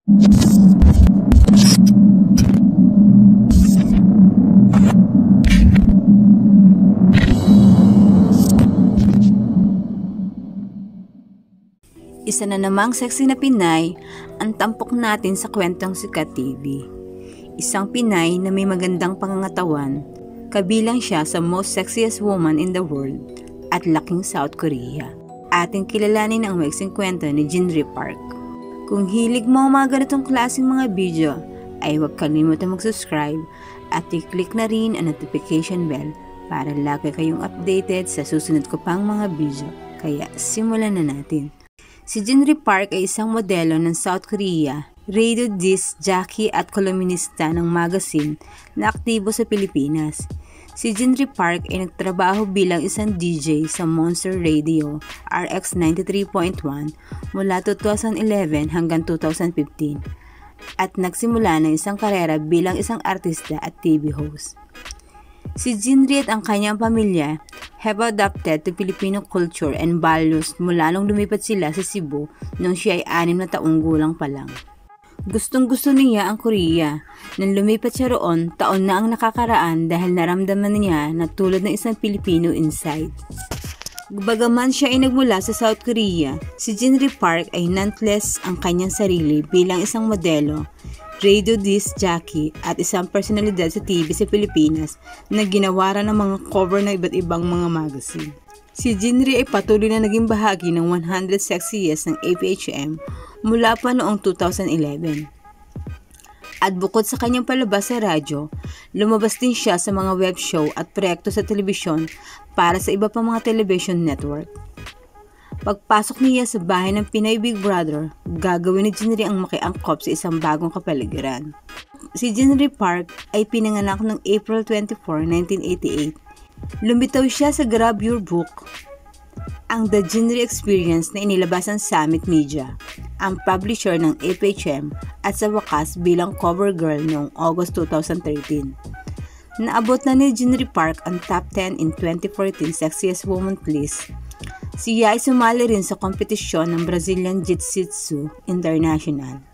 Isa na namang sexy na Pinay ang tampok natin sa Kwentong Sikat TV. Isang Pinay na may magandang pangangatawan, kabilang siya sa most sexiest woman in the world at laking South Korea. Ating kilalanin ang maiksing kwento ni Jinri Park. Kung hilig mo ang mga ganitong klaseng mga video, ay huwag kalimutan mag-subscribe at i-click na rin ang notification bell para lagi kayong updated sa susunod ko pang mga video. Kaya simulan na natin. Si Jinri Park ay isang modelo ng South Korea, radio disc jockey at kolumnista ng magazine na aktibo sa Pilipinas. Si Jinri Park ay nagtrabaho bilang isang DJ sa Monster Radio RX 93.1 mula 2011 hanggang 2015 at nagsimula ng isang karera bilang isang artista at TV host. Si Jinri at ang kanyang pamilya have adapted to Filipino culture and values mula nung lumipat sila sa Cebu nung siya ay 6 na taong gulang pa lang. Gustong-gusto niya ang Korea. Nang lumipat siya roon, taon na ang nakakaraan dahil naramdaman niya na tulad ng isang Pilipino inside. Bagaman siya ay nagmula sa South Korea, si Jinri Park ay nonetheless ang kanyang sarili bilang isang modelo, radio disc jockey at isang personalidad sa TV sa Pilipinas na ginawaran ng mga cover ng iba't ibang mga magazine. Si Jinri ay patuloy na naging bahagi ng 100 Sexiest ng APHM mula pa noong 2011. At bukod sa kanyang palabas sa radyo, lumabas din siya sa mga web show at proyekto sa telebisyon para sa iba pang mga television network. Pagpasok niya sa bahay ng Pinay Big Brother, gagawin ni Jinri ang makiangkop sa isang bagong kapaligiran. Si Jinri Park ay pinanganak noong April 24, 1988. Lumitaw siya sa Grab Your Book, ang The Jinri Experience na inilabas ng Summit Media, ang publisher ng APHM at sa wakas bilang cover girl noong August 2013. Naabot na ni Jinri Park ang top 10 in 2014 Sexiest Woman list. Siya ay sumali rin sa kompetisyon ng Brazilian Jiu-Jitsu International.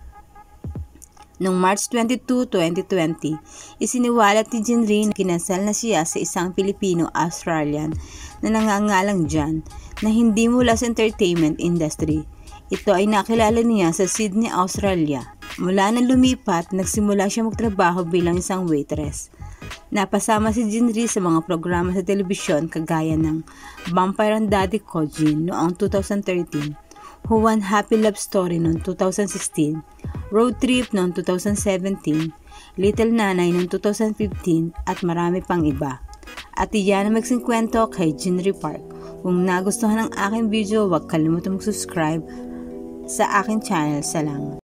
Noong March 22, 2020, isiniwalat ni Jinri na kinasal na siya sa isang Pilipino-Australian na nangangalang John na hindi mula sa entertainment industry. Ito ay nakilala niya sa Sydney, Australia. Mula na lumipat, nagsimula siya magtrabaho bilang isang waitress. Napasama si Jinri sa mga programa sa telebisyon kagaya ng Vampire and Daddy Kojin noong 2013, Who Won Happy Love Story noong 2016, Road Trip noong 2017, Little Nanay noong 2015 at marami pang iba. At iyan ang maiksing kwento kay Jinri Park. Kung nagustuhan ang aking video, huwag kalimutan mag-subscribe sa aking channel. Salamat.